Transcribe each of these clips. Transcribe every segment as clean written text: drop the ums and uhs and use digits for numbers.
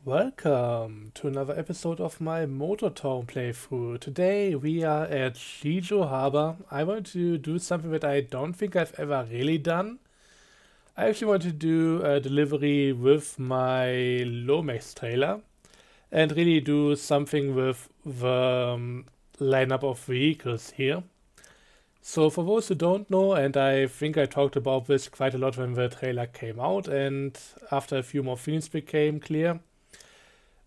Welcome to another episode of my Motortown playthrough. Today we are at Shijo Harbor. I want to do something that I don't think I've ever really done. I actually want to do a delivery with my Lomax trailer and really do something with the lineup of vehicles here. So for those who don't know, and I think I talked about this quite a lot when the trailer came out and after a few more things became clear,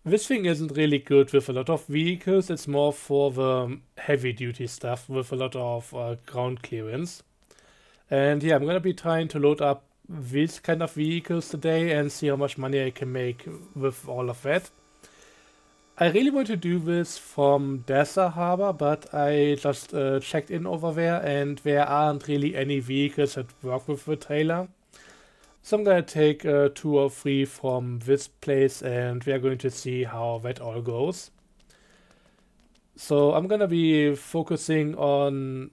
this thing isn't really good with a lot of vehicles. It's more for the heavy duty stuff with a lot of ground clearance. And yeah, I'm gonna be trying to load up these kind of vehicles today and see how much money I can make with all of that. I really want to do this from Dessa Harbor, but I just checked in over there and there aren't really any vehicles that work with the trailer. So I'm gonna take 2 or 3 from this place and we are going to see how that all goes. So I'm gonna be focusing on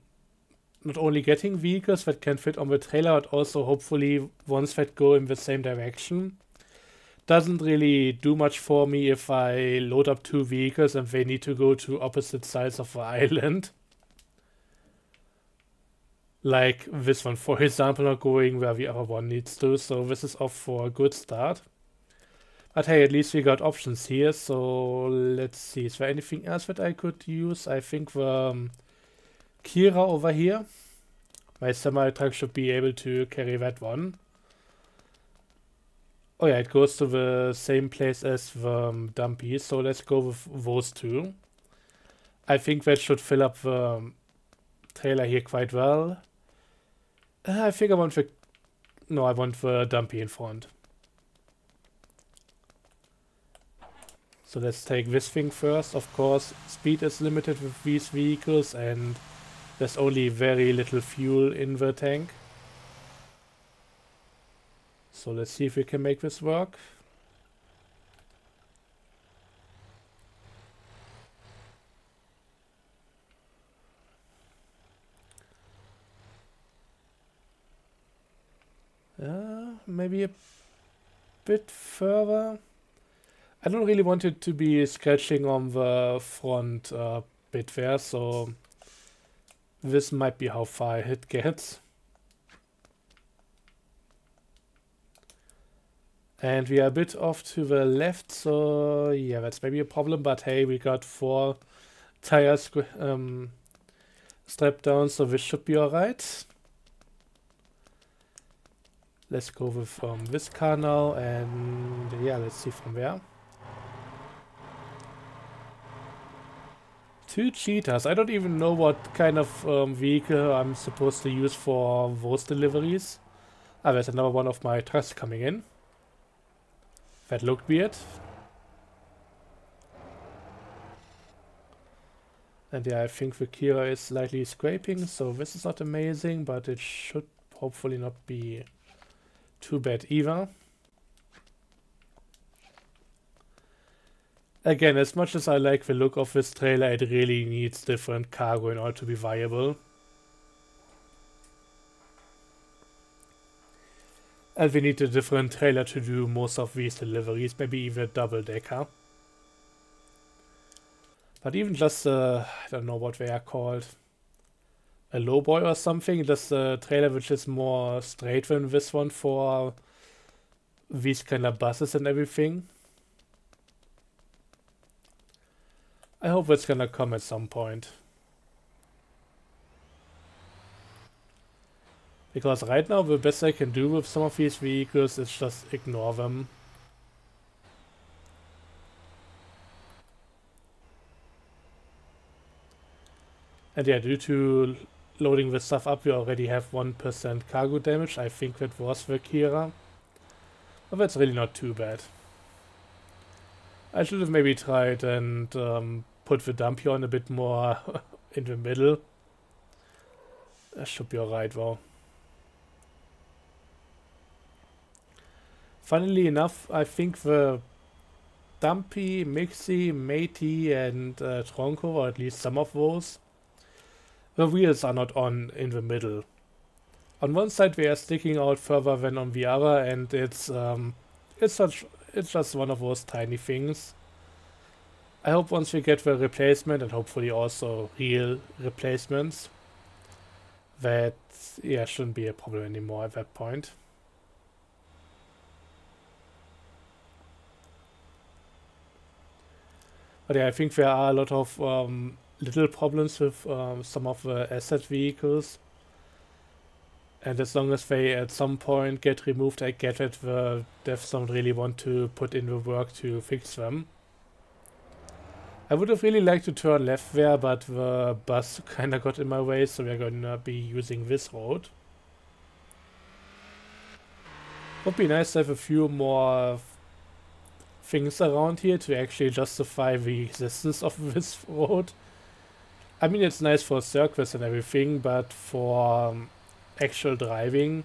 not only getting vehicles that can fit on the trailer, but also hopefully ones that go in the same direction. Doesn't really do much for me if I load up 2 vehicles and they need to go to opposite sides of the island. Like this one, for example, not going where the other one needs to, so this is off for a good start. But hey, at least we got options here, so let's see. Is there anything else that I could use? I think the Kira over here. My semi-truck should be able to carry that one. Oh yeah, it goes to the same place as the Dumpy, so let's go with those 2. I think that should fill up the trailer here quite well. I think I want the... No, I want the Dumpy in front. So let's take this thing first. Of course, speed is limited with these vehicles and there's only very little fuel in the tank. So let's see if we can make this work. Maybe a bit further. I don't really want it to be scratching on the front bit there, so this might be how far it gets. And we are a bit off to the left, so yeah, that's maybe a problem, but hey, we got 4 tires strapped down, so this should be alright. Let's go with this car now, and yeah, let's see from there. 2 cheetahs. I don't even know what kind of vehicle I'm supposed to use for those deliveries. Ah, there's another one of my trucks coming in. That looked weird. And yeah, I think the Kira is slightly scraping, so this is not amazing, but it should hopefully not be too bad either. Again, as much as I like the look of this trailer, it really needs different cargo in order to be viable. And we need a different trailer to do most of these deliveries, maybe even a double-decker. But even just, I don't know what they are called, a lowboy or something, just a trailer which is more straight than this one for these kind of buses and everything. I hope it's gonna come at some point. Because right now the best I can do with some of these vehicles is just ignore them. And yeah, due to loading this stuff up, we already have 1% cargo damage. I think that was the Kira. But that's really not too bad. I should have maybe tried and put the Dumpy on a bit more in the middle. That should be alright though. Funnily enough, I think the Dumpy, Mixie, Matey and Tronco, or at least some of those, the wheels are not on in the middle. On one side they are sticking out further than on the other, and it's such it's just one of those tiny things. I hope once we get the replacement, and hopefully also real replacements, that, yeah, shouldn't be a problem anymore at that point. But yeah, I think there are a lot of little problems with some of the asset vehicles. And as long as they at some point get removed, I get that the devs don't really want to put in the work to fix them. I would have really liked to turn left there, but the bus kinda got in my way, so we're gonna be using this road. Would be nice to have a few more things around here to actually justify the existence of this road. I mean, it's nice for circuits and everything, but for actual driving,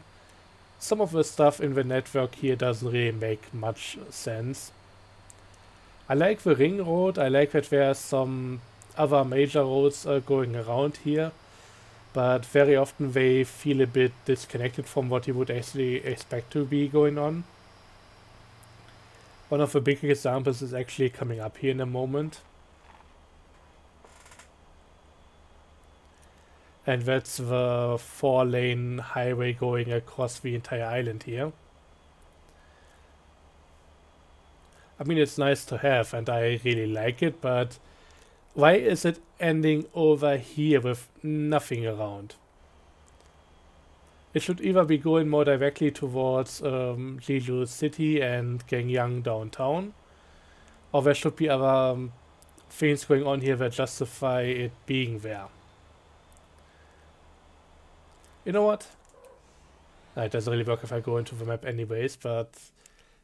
some of the stuff in the network here doesn't really make much sense. I like the ring road, I like that there are some other major roads going around here, but very often they feel a bit disconnected from what you would actually expect to be going on. One of the big examples is actually coming up here in a moment. And that's the 4-lane highway going across the entire island here. I mean, it's nice to have and I really like it, but why is it ending over here with nothing around? It should either be going more directly towards Jeju City and Gangyang downtown, or there should be other things going on here that justify it being there. You know what? It doesn't really work if I go into the map anyways, but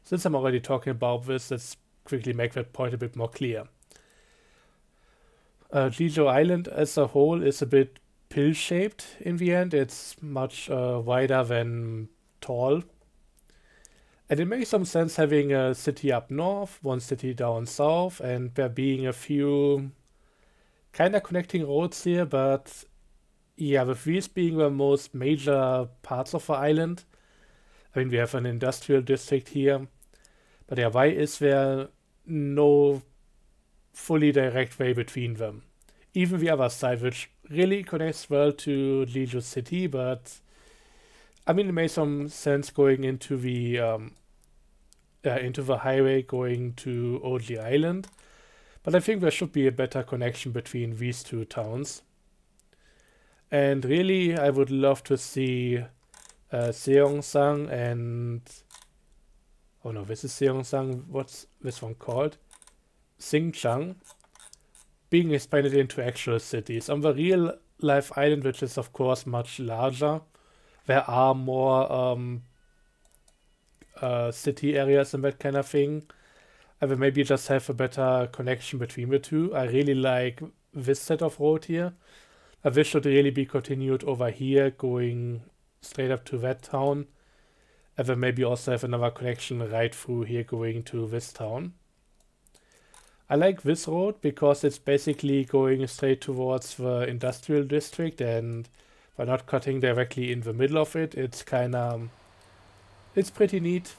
since I'm already talking about this, let's quickly make that point a bit more clear. Jeju Island as a whole is a bit pill-shaped in the end. It's much wider than tall. And it makes some sense having a city up north, one city down south, and there being a few kind of connecting roads here, but yeah, with these being the most major parts of the island, I mean, we have an industrial district here, but yeah, why is there no fully direct way between them? Even the other side, which really connects well to Jeju City, but I mean, it makes some sense going into the highway going to OG Island, but I think there should be a better connection between these two towns. And really, I would love to see Seongsang and... Oh no, this is Seongsang. What's this one called? Xinjiang. Being expanded into actual cities. On the real life island, which is of course much larger, there are more city areas and that kind of thing. I will maybe just have a better connection between the two. I really like this set of road here. This should really be continued over here, going straight up to that town. And then maybe also have another connection right through here going to this town. I like this road because it's basically going straight towards the industrial district, and by not cutting directly in the middle of it, it's pretty neat.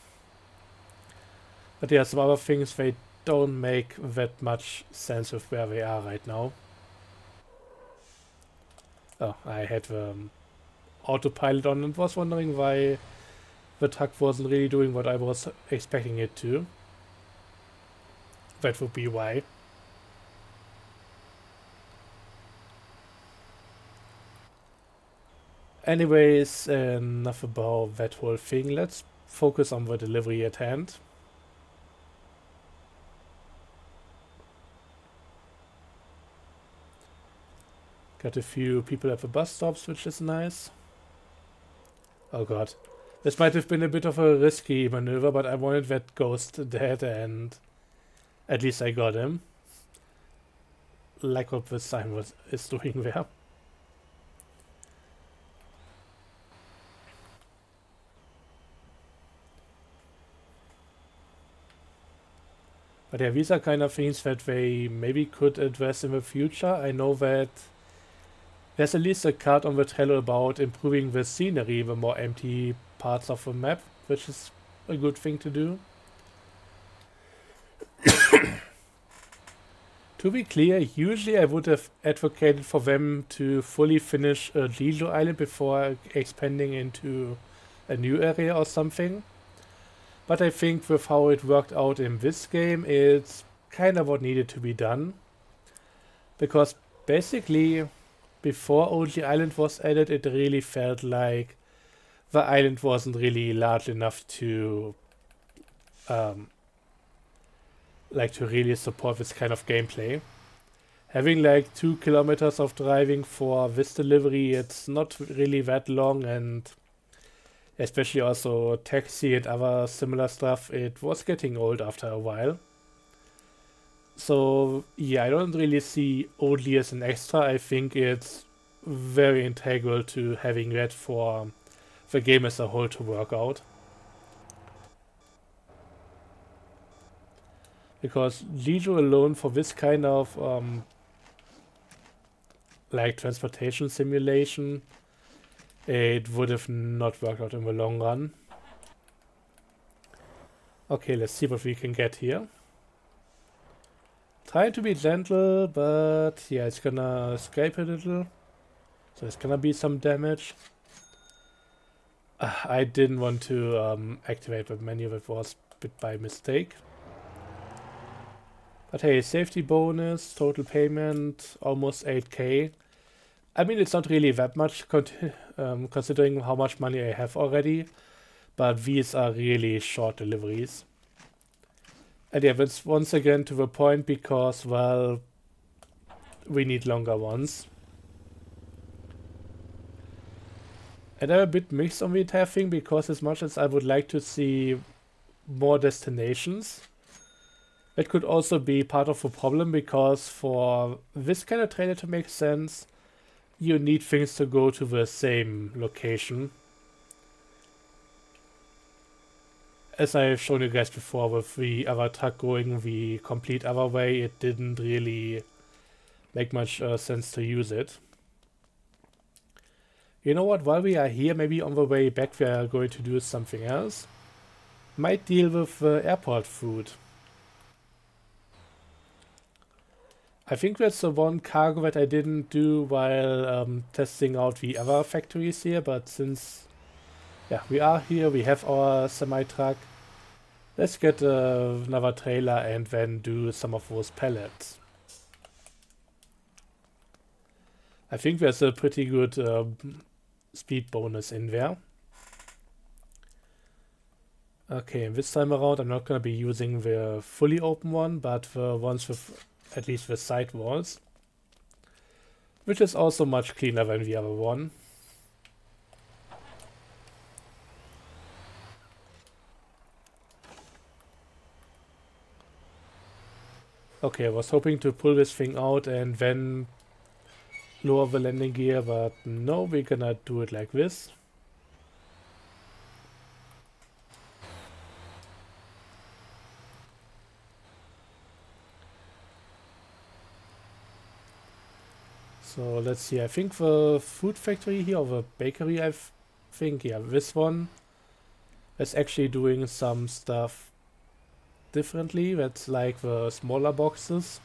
But yeah, some other things, they don't make that much sense with where they are right now. Oh, I had the autopilot on and was wondering why the truck wasn't really doing what I was expecting it to. That would be why. Anyways, enough about that whole thing. Let's focus on the delivery at hand. Got a few people at the bus stops, which is nice. Oh god. This might have been a bit of a risky maneuver, but I wanted that ghost dead, and at least I got him. Like what the sign is doing there. But yeah, these are kind of things that they maybe could address in the future. I know that there's at least a card on the Trello about improving the scenery, the more empty parts of the map, which is a good thing to do. To be clear, usually I would have advocated for them to fully finish Jeju Island before expanding into a new area or something. But I think with how it worked out in this game, it's kind of what needed to be done. Because basically, before OG Island was added, it really felt like the island wasn't really large enough to to really support this kind of gameplay. Having like 2 kilometers of driving for this delivery, it's not really that long, and especially also taxi and other similar stuff, it was getting old after a while. So yeah, I don't really see OG as an extra. I think it's very integral to having that for the game as a whole to work out. Because Jeju alone for this kind of like transportation simulation, it would have not worked out in the long run. Okay, let's see what we can get here. Trying to be gentle, but yeah, it's gonna scrape a little. So it's gonna be some damage. I didn't want to activate the menu, that was a bit by mistake. But hey, safety bonus, total payment, almost 8k. I mean, it's not really that much considering how much money I have already, but these are really short deliveries. And yeah, that's once again to the point because, well, we need longer ones. And I'm a bit mixed on the entire thing because as much as I would like to see more destinations, it could also be part of the problem because for this kind of trailer to make sense, you need things to go to the same location. As I've shown you guys before with the other truck going the complete other way, it didn't really make much sense to use it. You know what, while we are here, maybe on the way back we are going to do something else. Might deal with airport food. I think that's the one cargo that I didn't do while testing out the other factories here, but since yeah, we are here, we have our semi-truck, let's get another trailer and then do some of those pallets. I think there's a pretty good speed bonus in there. Okay, this time around I'm not going to be using the fully open one, but the ones with at least the side walls, which is also much cleaner than the other one. Okay, I was hoping to pull this thing out and then lower the landing gear, but no, we're gonna do it like this. So let's see, I think the food factory here, or the bakery, I think, yeah, this one is actually doing some stuff differently. That's like the smaller boxes.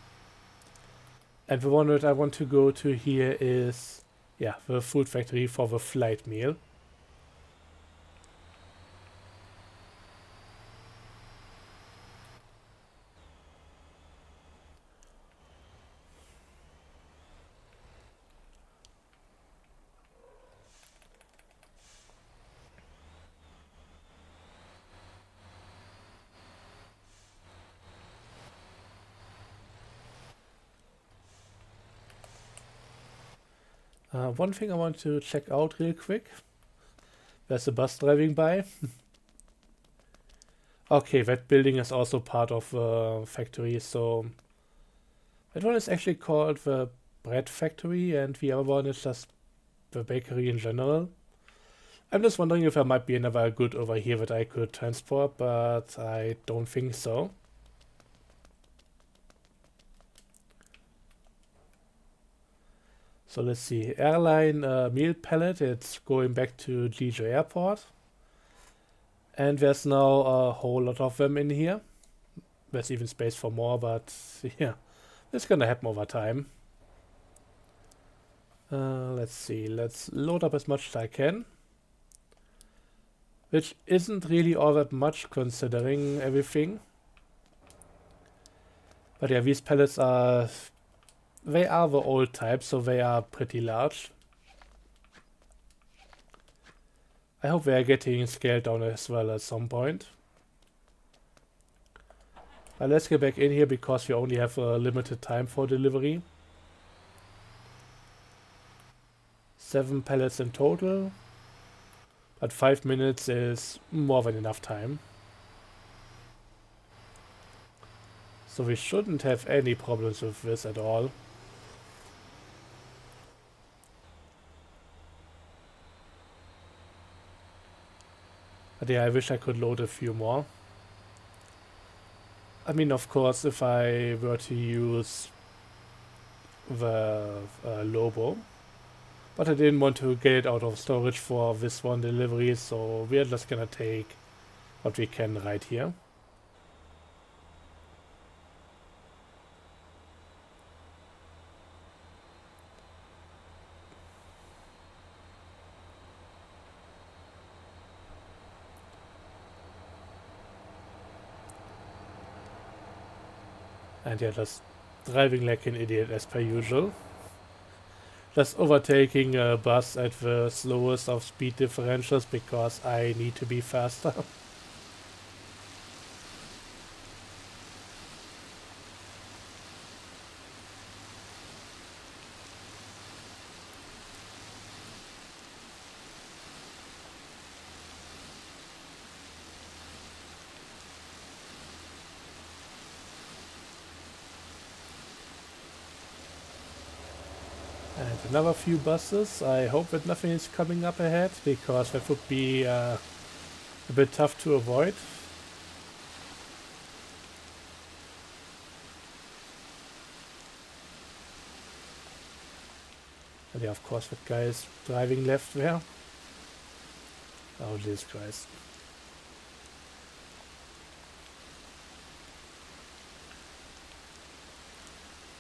And the one that I want to go to here is, yeah, the food factory for the flight meal. One thing I want to check out real quick. There's a bus driving by. Okay, that building is also part of the factory, so that one is actually called the bread factory and the other one is just the bakery in general. I'm just wondering if there might be another good over here that I could transport, but I don't think so. So let's see, airline meal pallet, it's going back to Jeju Airport. And there's now a whole lot of them in here. There's even space for more, but yeah, It's gonna happen over time. Let's see, let's load up as much as I can. Which isn't really all that much considering everything. But yeah, these pallets are... They are the old type, so they are pretty large. I hope they are getting scaled down as well at some point. But let's get back in here because we only have a limited time for delivery. 7 pallets in total. But 5 minutes is more than enough time. So we shouldn't have any problems with this at all. But yeah, I wish I could load a few more. I mean, of course, if I were to use the Lobo. But I didn't want to get it out of storage for this one delivery, so we're just gonna take what we can right here. And yeah, just driving like an idiot as per usual. Just overtaking a bus at the slowest of speed differentials because I need to be faster. And another few buses. I hope that nothing is coming up ahead because that would be a bit tough to avoid. And yeah, of course, that guy is driving left there. Oh, Jesus Christ.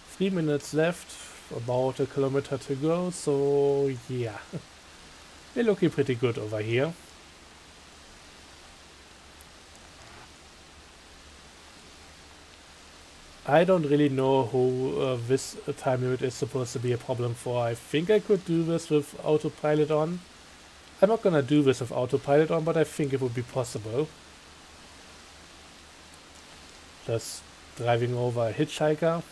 Three minutes left, about a kilometer to go, so yeah. We're looking pretty good over here. I don't really know who this time limit is supposed to be a problem for. I think I could do this with autopilot on. I'm not gonna do this with autopilot on, but I think it would be possible. Just driving over a hitchhiker.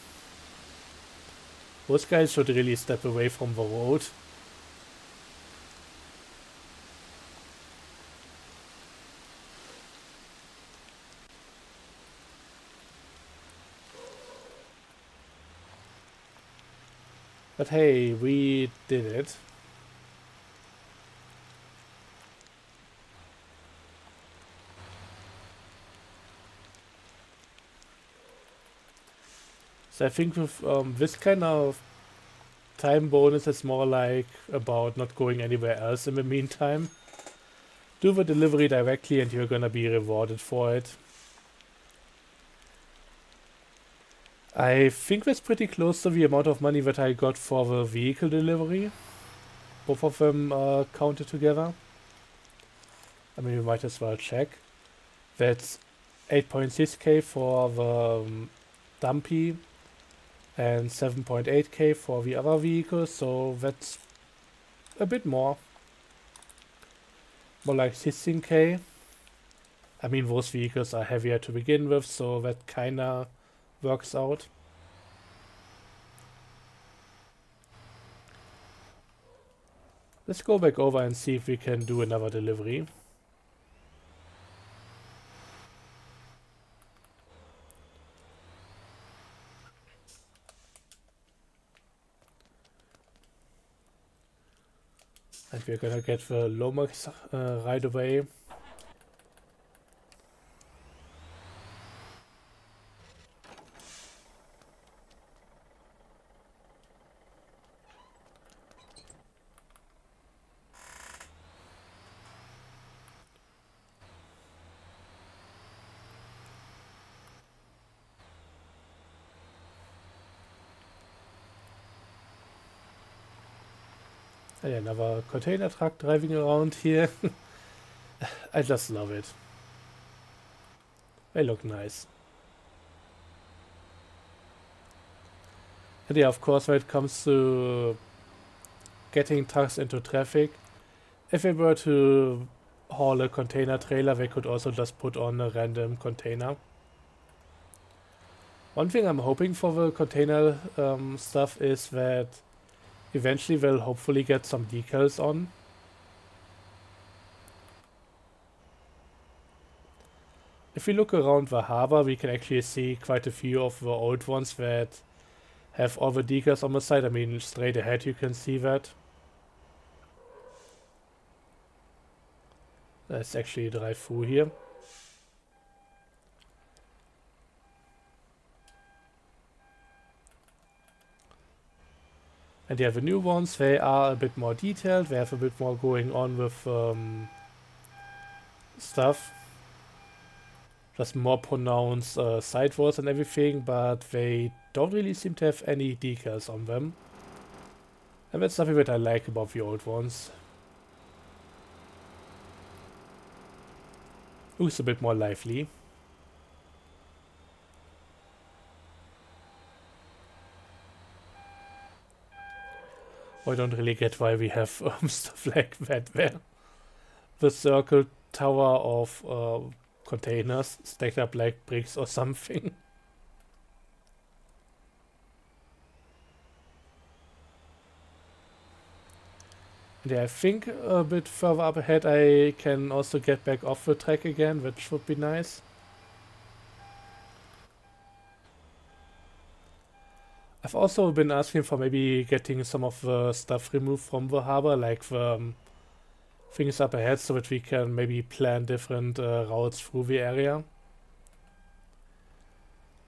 Those guys should really step away from the road. But hey, we did it. So I think with this kind of time bonus, it's more like about not going anywhere else in the meantime. Do the delivery directly and you're gonna be rewarded for it. I think that's pretty close to the amount of money that I got for the vehicle delivery. Both of them counted together. I mean, we might as well check. That's 8.6k for the dumpy and 7.8k for the other vehicles, so that's a bit more. More like 16k. I mean, those vehicles are heavier to begin with, so that kinda works out. Let's go back over and see if we can do another delivery. And we're gonna get the Lomax right away. And another container truck driving around here. I just love it. They look nice. And yeah, of course, when it comes to getting trucks into traffic, if we were to haul a container trailer, they could also just put on a random container. One thing I'm hoping for the container stuff is that eventually we'll hopefully get some decals on. If we look around the harbor, we can actually see quite a few of the old ones that have all the decals on the side. I mean, straight ahead you can see that. Let's actually drive through here. And yeah, the new ones, they are a bit more detailed. They have a bit more going on with stuff. Just more pronounced sidewalls and everything, but they don't really seem to have any decals on them. And that's something that I like about the old ones. Looks a bit more lively. I don't really get why we have stuff like that there. The circle tower of containers stacked up like bricks or something. And yeah, I think a bit further up ahead I can also get back off the track again, which would be nice. I've also been asking for maybe getting some of the stuff removed from the harbor, like the things up ahead, so that we can maybe plan different routes through the area.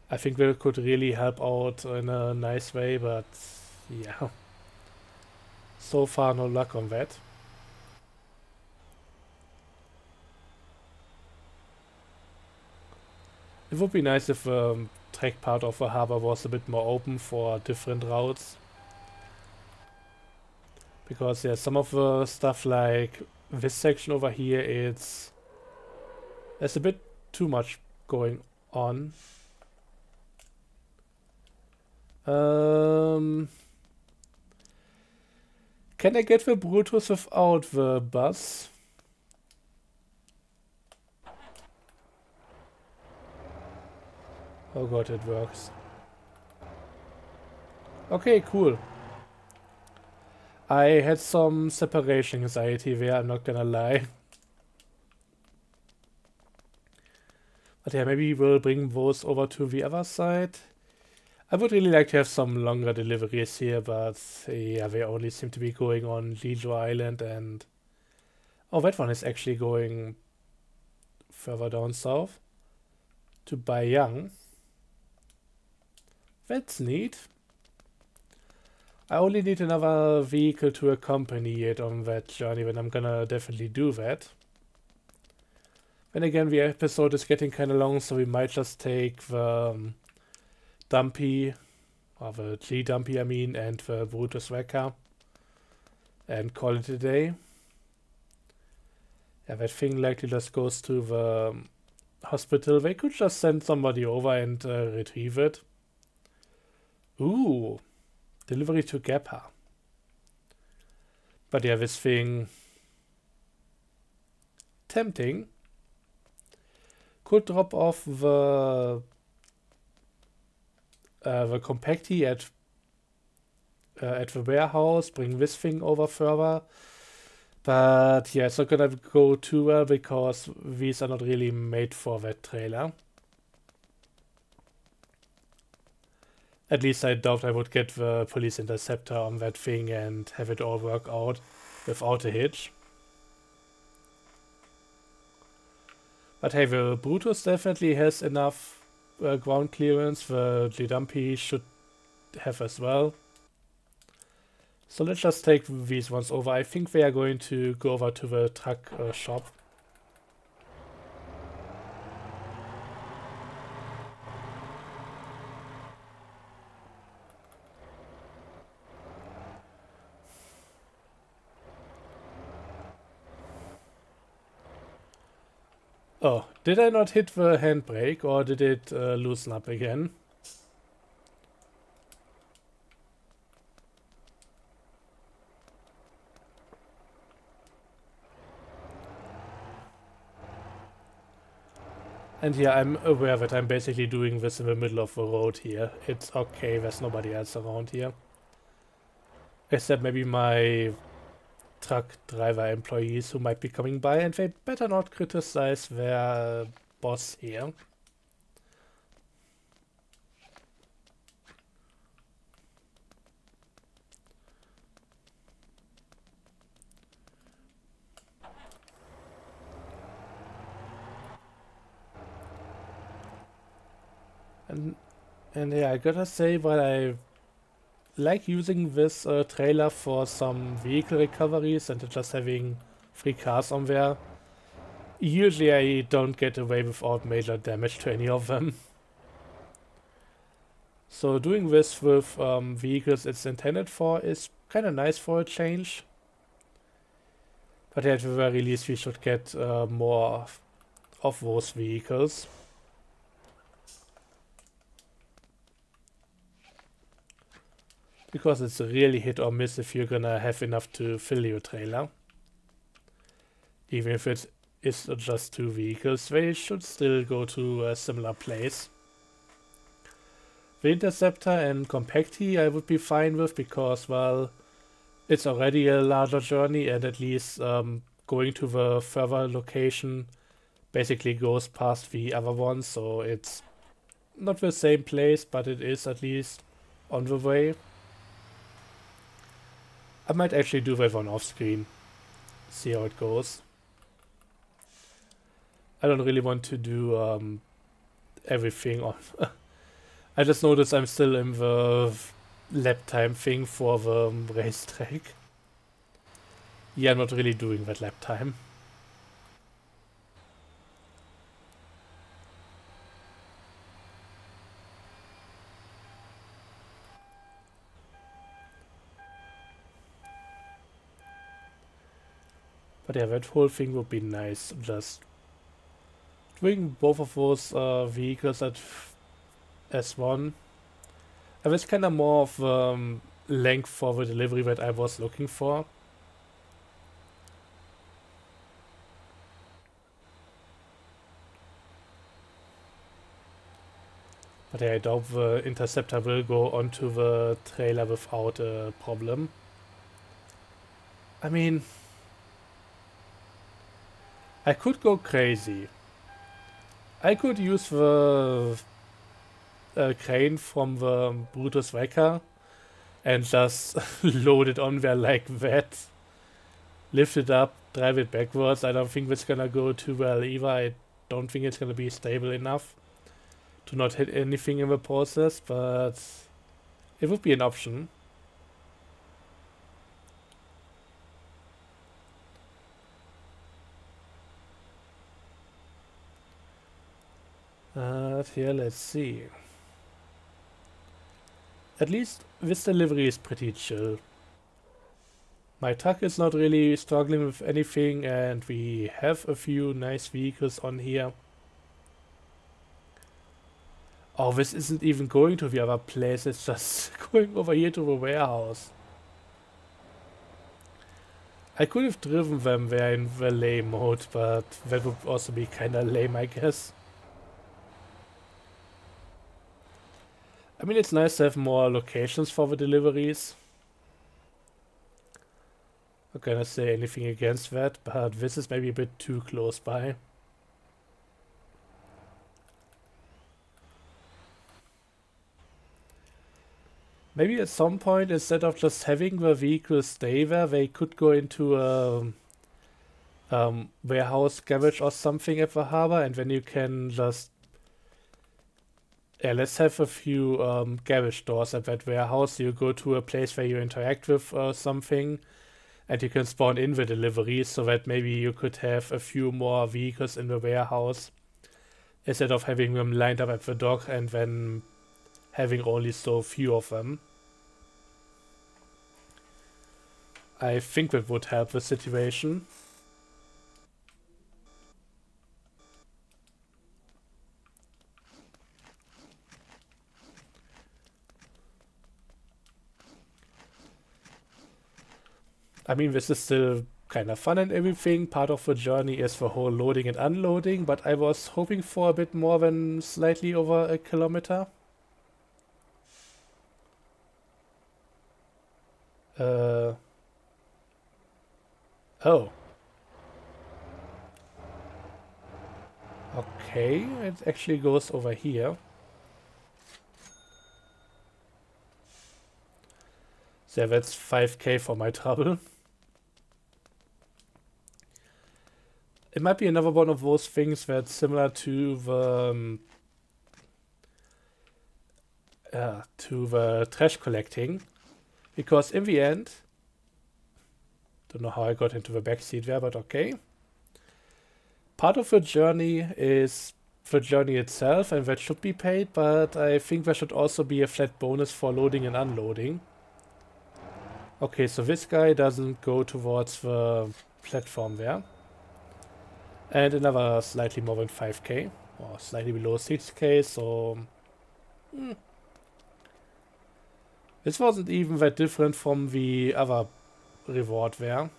I think that could really help out in a nice way, but yeah. So far no luck on that. It would be nice if track part of the harbor was a bit more open for different routes. Because yeah, some of the stuff like this section over here, there's a bit too much going on. Can I get the Brutus without the bus? Oh god, it works. Okay, cool. I had some separation anxiety there, I'm not gonna lie. But yeah, maybe we'll bring those over to the other side. I would really like to have some longer deliveries here, but yeah, they only seem to be going on Lijo Island and... Oh, that one is actually going further down south to Bayang. That's neat. I only need another vehicle to accompany it on that journey, but I'm gonna definitely do that. Then again, the episode is getting kinda long, so we might just take the Dumpy, or the G-Dumpy I mean, and the Brutus Wrecker and call it a day. Yeah, that thing likely just goes to the hospital. They could just send somebody over and retrieve it. Ooh, delivery to Gappa. But yeah, this thing... tempting. Could drop off the compacty at the warehouse, bring this thing over further. But yeah, it's not gonna go too well because these are not really made for that trailer. At least I doubt I would get the police interceptor on that thing and have it all work out without a hitch. But hey, the Brutus definitely has enough ground clearance. The G-Dumpy should have as well. So let's just take these ones over. I think they are going to go over to the truck shop. Oh, did I not hit the handbrake or did it loosen up again? And yeah, I'm aware that I'm basically doing this in the middle of the road here. It's okay, there's nobody else around here. Except maybe my truck driver employees who might be coming by, and they better not criticize their boss here. And yeah, I gotta say that I like using this trailer for some vehicle recoveries and just having free cars on there. Usually I don't get away without major damage to any of them. So doing this with vehicles it's intended for is kind of nice for a change. But at the very least we should get more of those vehicles. Because it's really hit or miss if you're gonna have enough to fill your trailer. Even if it is just 2 vehicles, they should still go to a similar place. The Interceptor and Compacti I would be fine with because, well, it's already a larger journey and at least going to the further location basically goes past the other one, so it's not the same place, but it is at least on the way. I might actually do that one off screen, see how it goes. I don't really want to do everything on. I just noticed I'm still in the lap time thing for the racetrack. Yeah, I'm not really doing that lap time. But yeah, that whole thing would be nice. Just doing both of those vehicles at S1. And it's kind of more of length for the delivery that I was looking for. But yeah, I doubt the Interceptor will go onto the trailer without a problem. I mean, I could go crazy. I could use the crane from the Brutus Wrecker and just load it on there like that. Lift it up, drive it backwards. I don't think that's gonna go too well either. I don't think it's gonna be stable enough to not hit anything in the process, but it would be an option. Here, let's see. At least this delivery is pretty chill. My truck is not really struggling with anything and we have a few nice vehicles on here. Oh, this isn't even going to the other place, it's just going over here to the warehouse. I could have driven them there in valet mode, but that would also be kinda lame, I guess. I mean, it's nice to have more locations for the deliveries. Not gonna say anything against that, but this is maybe a bit too close by. Maybe at some point, instead of just having the vehicles stay there, they could go into a warehouse garage or something at the harbor, and then you can just... Yeah, let's have a few garage doors at that warehouse. You go to a place where you interact with something, and you can spawn in the deliveries, so that maybe you could have a few more vehicles in the warehouse, instead of having them lined up at the dock and then having only so few of them. I think that would help the situation. I mean, this is still kind of fun and everything. Part of the journey is the whole loading and unloading, but I was hoping for a bit more than slightly over a kilometer. Oh. Okay, it actually goes over here. So that's 5k for my trouble. It might be another one of those things that's similar to the trash collecting, because in the end, don't know how I got into the backseat there, but okay. Part of the journey is the journey itself, and that should be paid, but I think there should also be a flat bonus for loading and unloading. Okay, so this guy doesn't go towards the platform there. And another slightly more than 5k, or slightly below 6k, so... This wasn't even that different from the other reward there.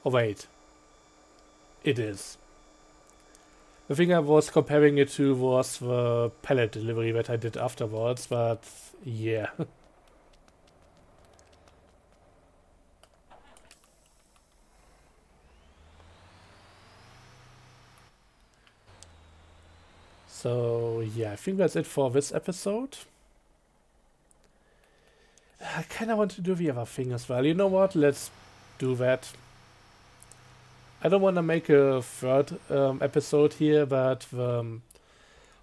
Oh wait. It is. The thing I was comparing it to was the pallet delivery that I did afterwards, but yeah. So yeah, I think that's it for this episode. I kind of want to do the other thing as well. You know what? Let's do that. I don't want to make a third episode here, but the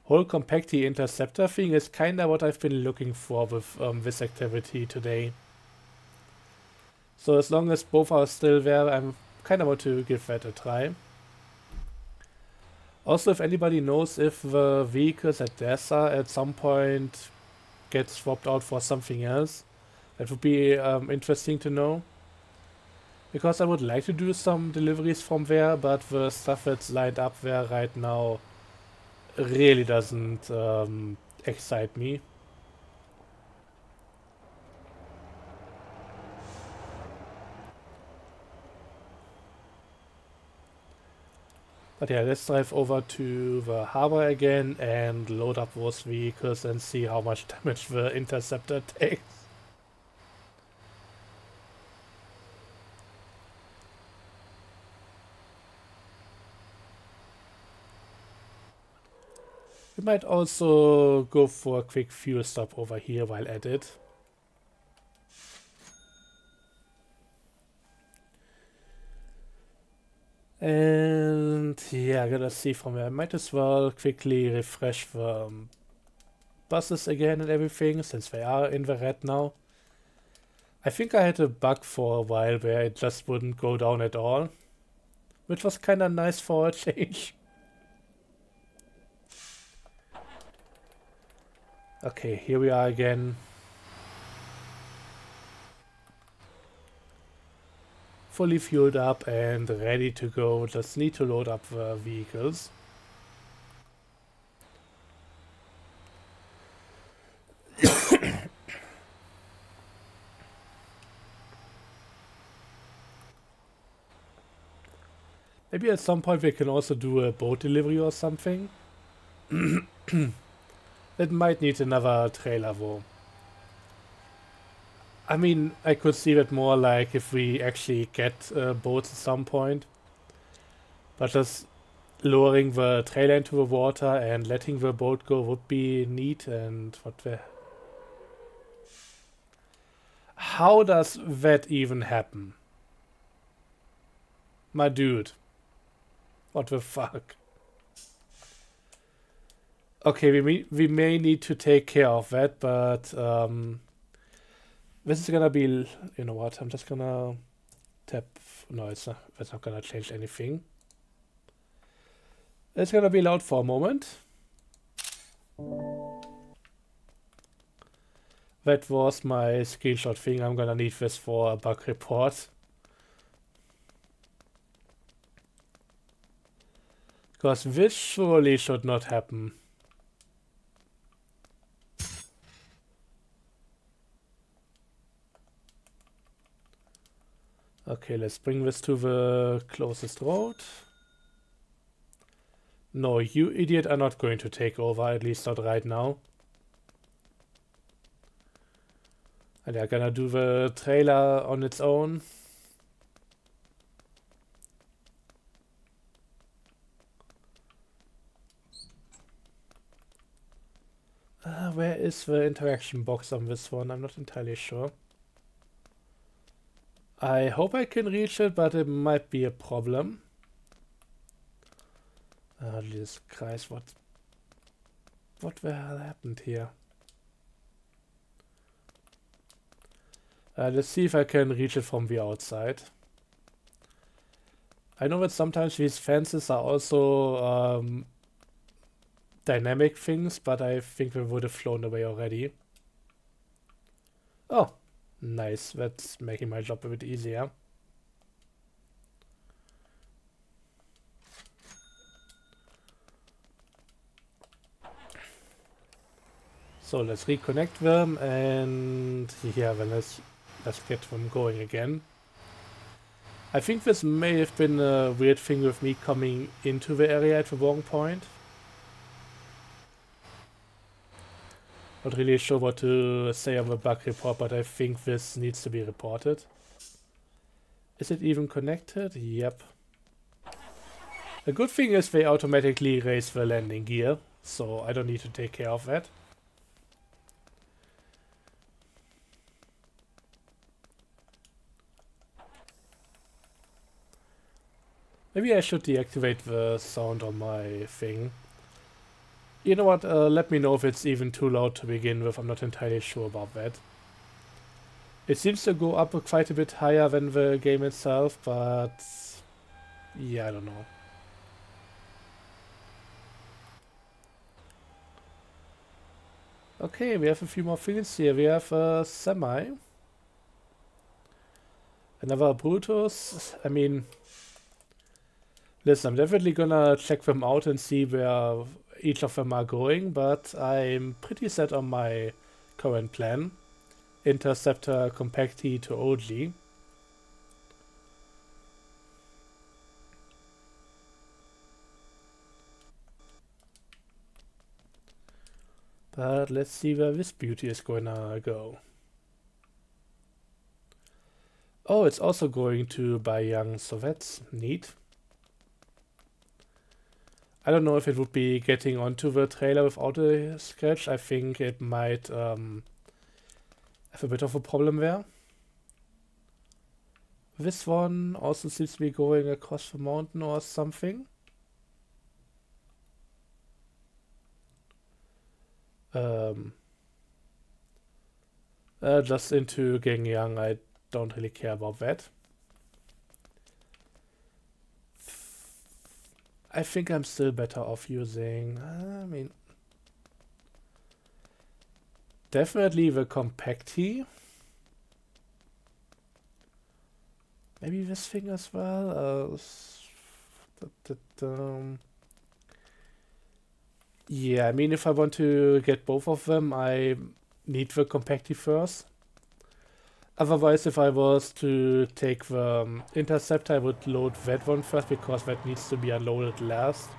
whole Compacti Interceptor thing is kind of what I've been looking for with this activity today. So as long as both are still there, I'm kind of want to give that a try. Also, if anybody knows if the vehicles at DESA at some point get swapped out for something else, that would be interesting to know. Because I would like to do some deliveries from there, but the stuff that's lined up there right now really doesn't excite me. But yeah, let's drive over to the harbor again and load up those vehicles and see how much damage the interceptor takes. We might also go for a quick fuel stop over here while at it. And yeah, I gotta see from where. I might as well quickly refresh the buses again and everything, since they are in the red now. I think I had a bug for a while where it just wouldn't go down at all, which was kinda nice for a change. Okay, here we are again. Fully fueled up and ready to go. Just need to load up the vehicles. Maybe at some point we can also do a boat delivery or something. It might need another trailer though. I mean, I could see that more like if we actually get boats at some point. But just lowering the trailer into the water and letting the boat go would be neat. And what the... How does that even happen? My dude. What the fuck? Okay, we may need to take care of that, but this is gonna be, you know what, I'm just gonna tap, no, it's not, that's not gonna change anything. It's gonna be loud for a moment. That was my screenshot thing. I'm gonna need this for a bug report. Because this surely should not happen. Okay, let's bring this to the closest road. No, you idiot are not going to take over, at least not right now. And they're gonna do the trailer on its own. Where is the interaction box on this one? I'm not entirely sure. I hope I can reach it, but it might be a problem. Jesus Christ, what the hell happened here? Let's see if I can reach it from the outside. I know that sometimes these fences are also dynamic things, but I think we would have flown away already. Oh, nice. That's making my job a bit easier. So let's reconnect them, and yeah, then let's get them going again. I think this may have been a weird thing with me coming into the area at the wrong point. Not really sure what to say on the bug report, but I think this needs to be reported. Is it even connected? Yep. The good thing is they automatically raise the landing gear, so I don't need to take care of that. Maybe I should deactivate the sound on my thing. You know what, let me know if it's even too loud to begin with, I'm not entirely sure about that. It seems to go up quite a bit higher than the game itself, but yeah, I don't know. Okay, we have a few more things here. We have a semi. Another Brutus. I mean, listen, I'm definitely gonna check them out and see where each of them are going, but I'm pretty set on my current plan. Interceptor, Compacti to OG. But let's see where this beauty is gonna go. Oh, it's also going to Baiyang, so that's neat. I don't know if it would be getting onto the trailer without a scratch. I think it might have a bit of a problem there. This one also seems to be going across the mountain or something. Just into Gengyang, I don't really care about that. I think I'm still better off using, I mean, definitely the Compacti. Maybe this thing as well. Yeah, I mean, if I want to get both of them, I need the Compacti first. Otherwise, if I was to take the Interceptor, I would load that one first, because that needs to be unloaded last.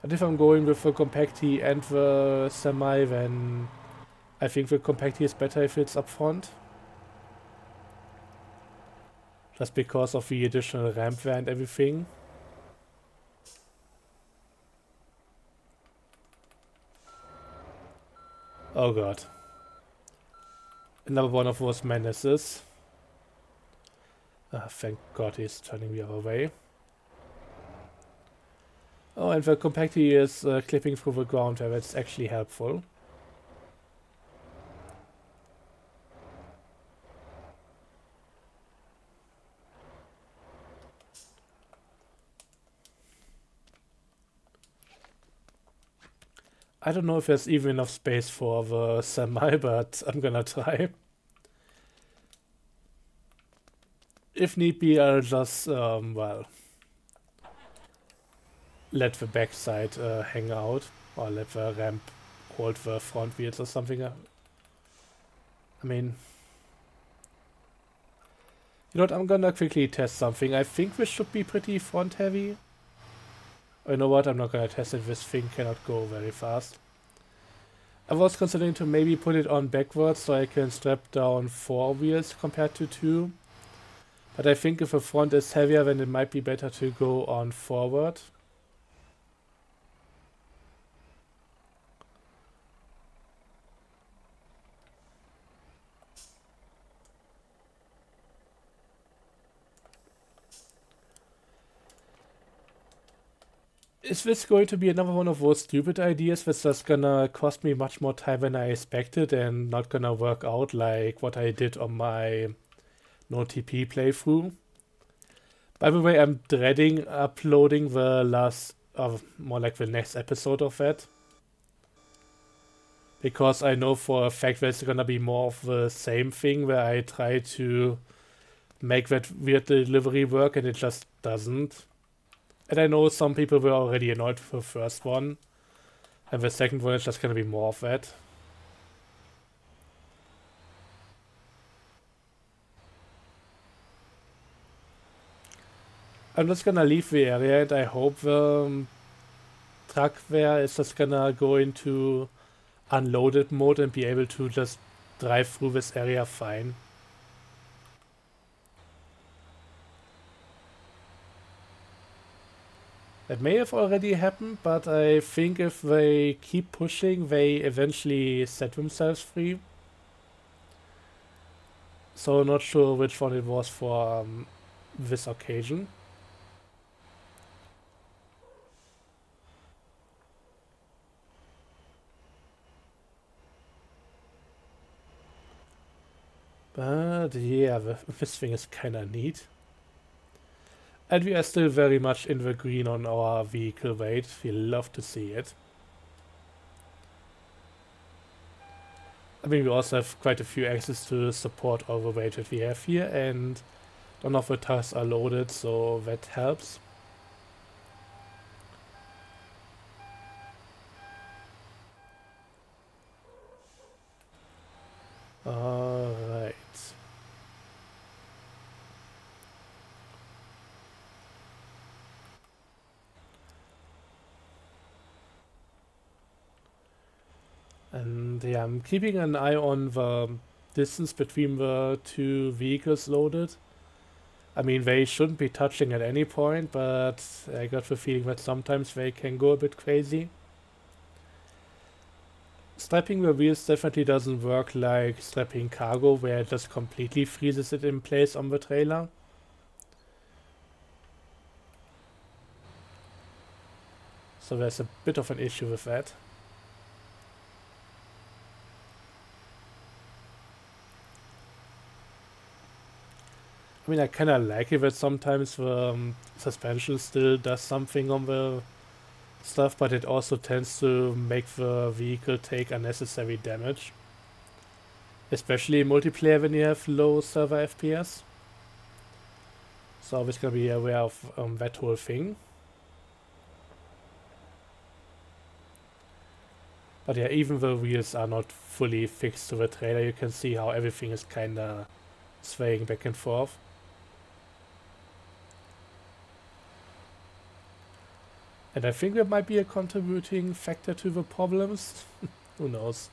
And if I'm going with the Compacti and the Semi, then I think the Compacti is better if it's up front. Just because of the additional ramp there and everything. Oh god. Another one of those menaces. Thank god he's turning the other way. Oh, and the Compacti is clipping through the ground there, that's actually helpful. I don't know if there's even enough space for the Semi, but I'm gonna try. If need be, I'll just, well, let the backside hang out, or let the ramp hold the front wheels or something. I mean, You know what, I'm gonna quickly test something. I think this should be pretty front heavy. Oh, you know what, I'm not gonna test it, this thing cannot go very fast. I was considering to maybe put it on backwards so I can strap down 4 wheels compared to 2. But I think if the front is heavier, then it might be better to go on forward. Is this going to be another one of those stupid ideas that's just gonna cost me much more time than I expected and not gonna work out like what I did on my no TP playthrough? By the way, I'm dreading uploading the last, more like the next episode of that. Because I know for a fact that it's gonna be more of the same thing where I try to make that weird delivery work and it just doesn't. And I know some people were already annoyed with the first one. And the second one is just gonna be more of that. I'm just gonna leave the area and I hope the truck there is just gonna go into unloaded mode and be able to just drive through this area fine. That may have already happened, but I think if they keep pushing, they eventually set themselves free. So not sure which one it was for this occasion. But yeah, this thing is kinda neat. And we are still very much in the green on our vehicle weight. We love to see it. I mean, we also have quite a few axes to support all the weight that we have here, and none of the tires are loaded, so that helps. Alright. And yeah, I'm keeping an eye on the distance between the two vehicles loaded. I mean, they shouldn't be touching at any point, but I got the feeling that sometimes they can go a bit crazy. Strapping the wheels definitely doesn't work like strapping cargo, where it just completely freezes it in place on the trailer. So there's a bit of an issue with that. I mean, I kind of like it that sometimes the suspension still does something on the stuff, but it also tends to make the vehicle take unnecessary damage. Especially in multiplayer when you have low server FPS. So always gonna be aware of that whole thing. But yeah, even the wheels are not fully fixed to the trailer. You can see how everything is kinda swaying back and forth. And I think that might be a contributing factor to the problems. Who knows?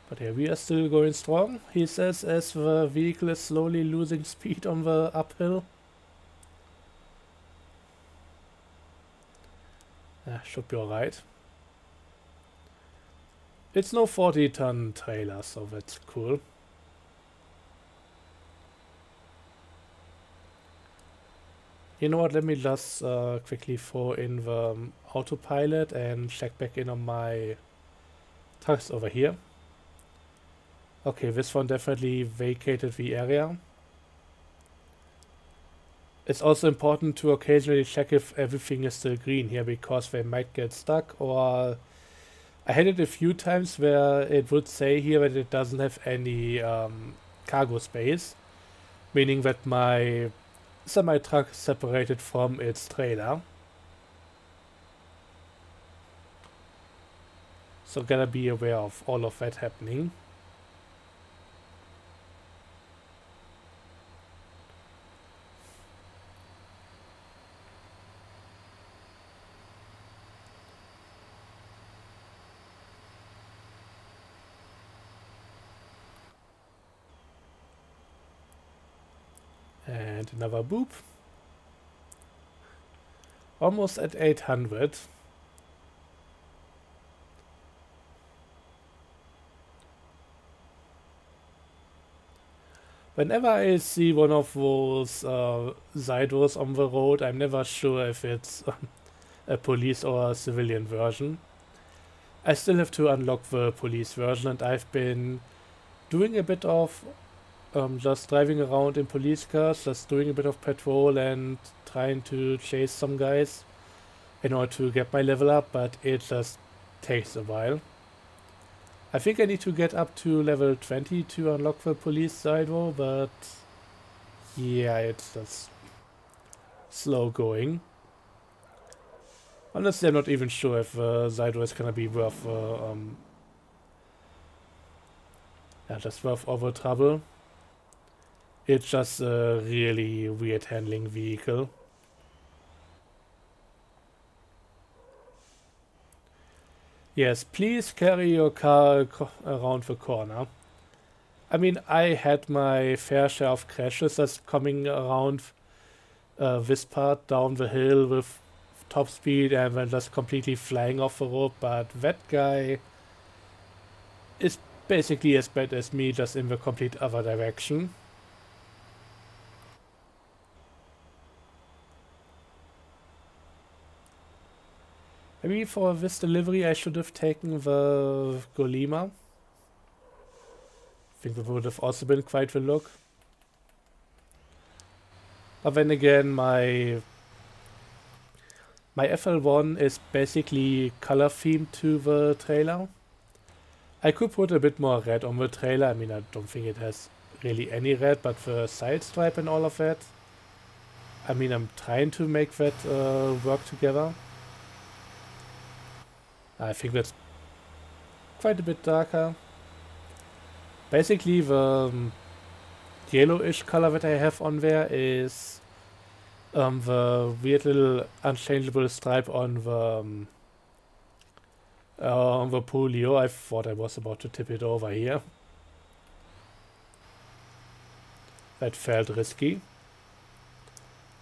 But yeah, we are still going strong, he says, as the vehicle is slowly losing speed on the uphill. Should be alright. It's no 40-ton trailer, so that's cool. You know what, let me just quickly throw in the autopilot and check back in on my trucks over here. Okay, this one definitely vacated the area. It's also important to occasionally check if everything is still green here, because they might get stuck, or I had it a few times where it would say here that it doesn't have any cargo space, meaning that my semi-truck is separated from its trailer. So gotta be aware of all of that happening. And another boop. Almost at 800. Whenever I see one of those side doors on the road, I'm never sure if it's a police or a civilian version. I still have to unlock the police version, and I've been doing a bit of just driving around in police cars, just doing a bit of patrol and trying to chase some guys in order to get my level up, but it just takes a while. I think I need to get up to level 20 to unlock the police side though, but yeah, it's just slow going. Honestly, I'm not even sure if Zydo is gonna be worth just worth all the trouble. It's just a really weird handling vehicle. Yes, please carry your car around the corner. I mean, I had my fair share of crashes that's coming around this part down the hill with top speed and then just completely flying off the road, but that guy is basically as bad as me, just in the complete other direction. Maybe for this delivery I should have taken the Golema. I think that would have also been quite the look. But then again, my FL1 is basically color themed to the trailer. I could put a bit more red on the trailer. I mean, I don't think it has really any red, but the side stripe and all of that. I mean, I'm trying to make that work together. I think that's quite a bit darker. Basically, the yellowish color that I have on there is the weird little unchangeable stripe on the polio. I thought I was about to tip it over here. That felt risky.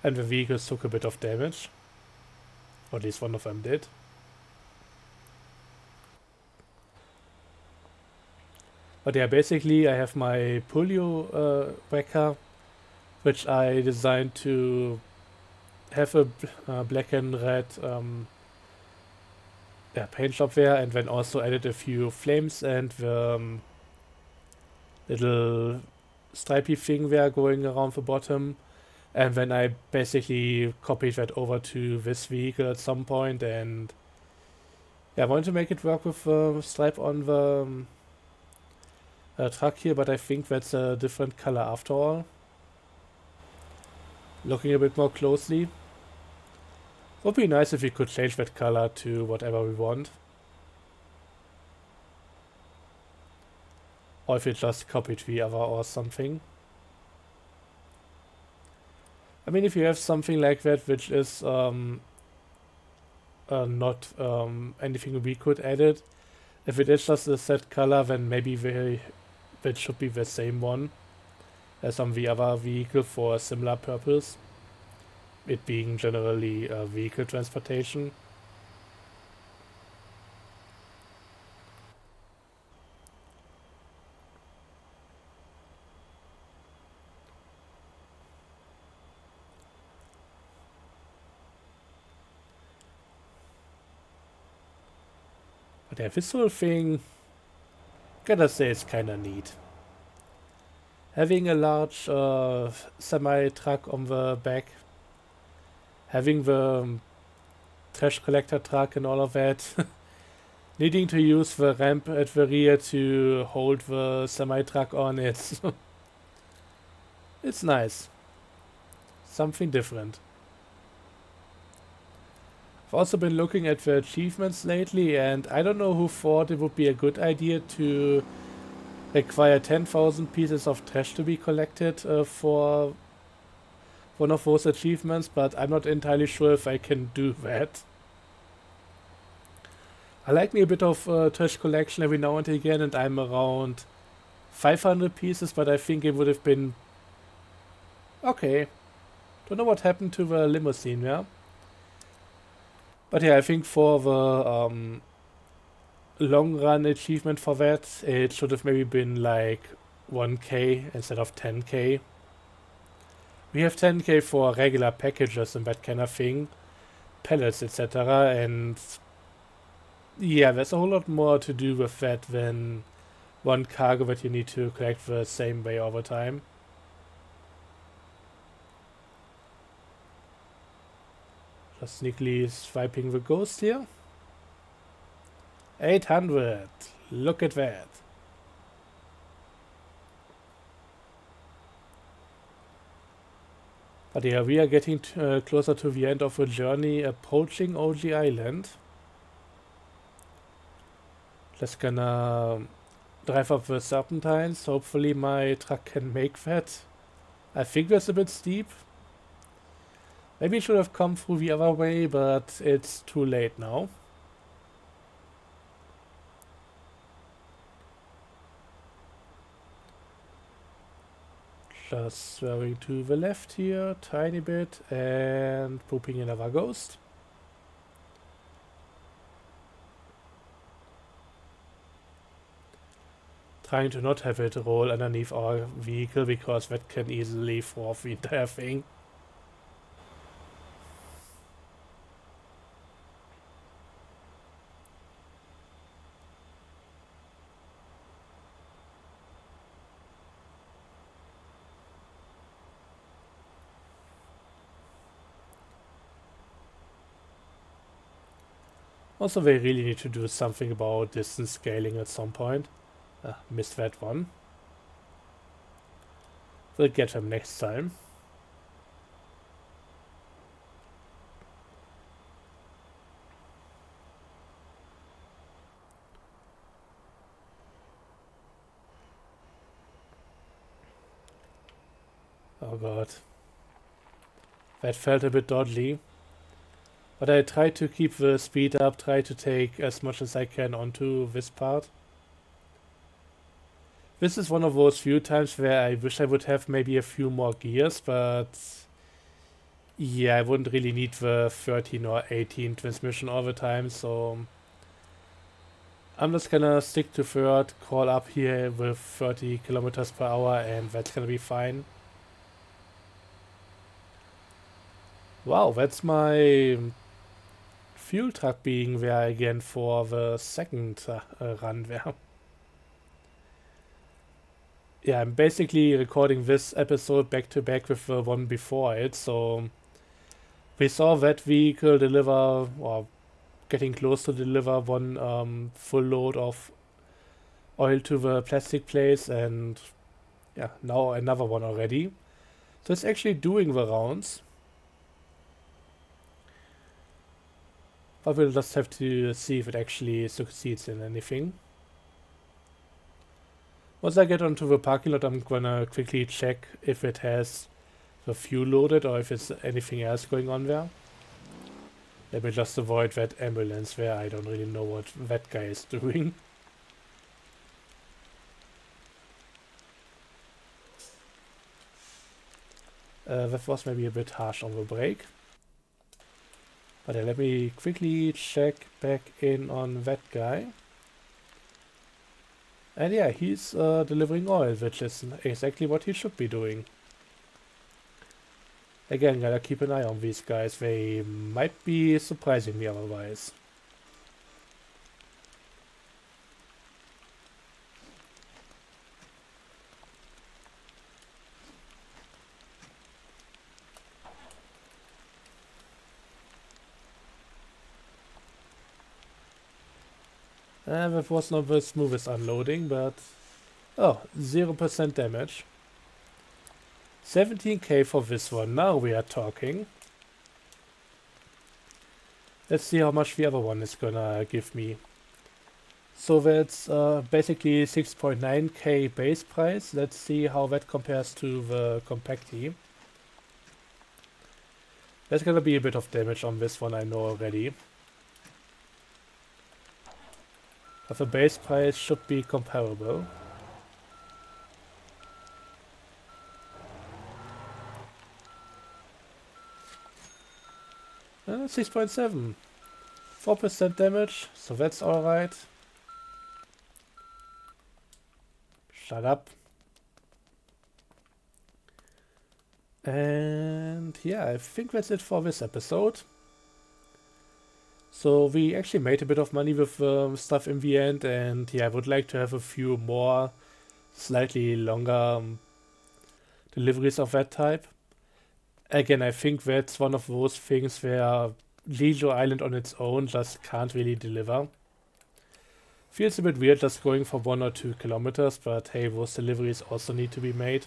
And the vehicles took a bit of damage. Or at least one of them did. But yeah, basically I have my polio wrecker, which I designed to have a black and red paint job there, and then also added a few flames and the little stripy thing there going around the bottom. And then I basically copied that over to this vehicle at some point, and yeah, I wanted to make it work with the stripe on the truck here, but I think that's a different color after all. Looking a bit more closely. Would be nice if we could change that color to whatever we want. Or if we just copied the other or something. I mean, if you have something like that, which is not anything we could edit, if it is just a set color, then maybe that should be the same one as on the other vehicle for a similar purpose. It being generally vehicle transportation. But yeah, this whole thing, gotta say, it's kinda neat. Having a large semi-truck on the back, having the trash collector truck and all of that, needing to use the ramp at the rear to hold the semi-truck on, it's nice. Something different. I've also been looking at the achievements lately, and I don't know who thought it would be a good idea to require 10,000 pieces of trash to be collected for one of those achievements, but I'm not entirely sure if I can do that. I like me a bit of trash collection every now and again, and I'm around 500 pieces, but I think it would have been okay. Don't know what happened to the limousine, yeah? But yeah, I think for the long run achievement for that, it should have maybe been like 1k instead of 10k. We have 10k for regular packages and that kind of thing, pallets, etc. And yeah, there's a whole lot more to do with that than one cargo that you need to collect the same way all the time. Just sneakily swiping the ghost here. 800. Look at that. But yeah, we are getting closer to the end of the journey, approaching OG Island. Just gonna drive up the serpentines. Hopefully my truck can make that. I think that's a bit steep. Maybe I should have come through the other way, but it's too late now. Just swerving to the left here, tiny bit, and pooping another ghost. Trying to not have it roll underneath our vehicle, because that can easily throw off the entire thing. Also, they really need to do something about distance scaling at some point. Missed that one. We'll get them next time. Oh god. That felt a bit dodgy. But I try to keep the speed up, try to take as much as I can onto this part. This is one of those few times where I wish I would have maybe a few more gears, but yeah, I wouldn't really need the 13 or 18 transmission all the time, so I'm just gonna stick to third, crawl up here with 30 kilometers per hour, and that's gonna be fine. Wow, that's my fuel truck being there again for the second run there. Yeah, I'm basically recording this episode back to back with the one before it, so we saw that vehicle deliver, or getting close to deliver one full load of oil to the plastic place, and yeah, now another one already. So it's actually doing the rounds. But we'll just have to see if it actually succeeds in anything. Once I get onto the parking lot, I'm gonna quickly check if it has the fuel loaded or if it's anything else going on there. Let me just avoid that ambulance there. I don't really know what that guy is doing. That was maybe a bit harsh on the brake. But let me quickly check back in on that guy. And yeah, he's delivering oil, which is exactly what he should be doing. Again, gotta keep an eye on these guys. They might be surprising me otherwise. That was not the smoothest unloading, but... Oh, 0% damage. 17k for this one, now we are talking. Let's see how much the other one is gonna give me. So that's basically 6.9k base price. Let's see how that compares to the Compacti. There's gonna be a bit of damage on this one, I know already. But the base price should be comparable. Uh, 6.7. 4% damage, so that's alright. Shut up. And yeah, I think that's it for this episode. So we actually made a bit of money with stuff in the end, and yeah, I would like to have a few more slightly longer deliveries of that type. Again, I think that's one of those things where Lijo Island on its own just can't really deliver. Feels a bit weird just going for 1 or 2 kilometers, but hey, those deliveries also need to be made.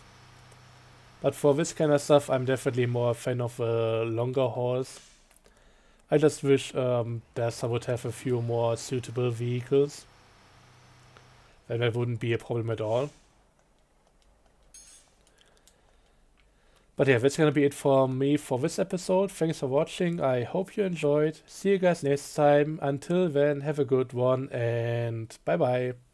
But for this kind of stuff, I'm definitely more a fan of longer hauls. I just wish DASA would have a few more suitable vehicles. Then that wouldn't be a problem at all. But yeah, that's gonna be it for me for this episode. Thanks for watching. I hope you enjoyed. See you guys next time. Until then, have a good one and bye bye.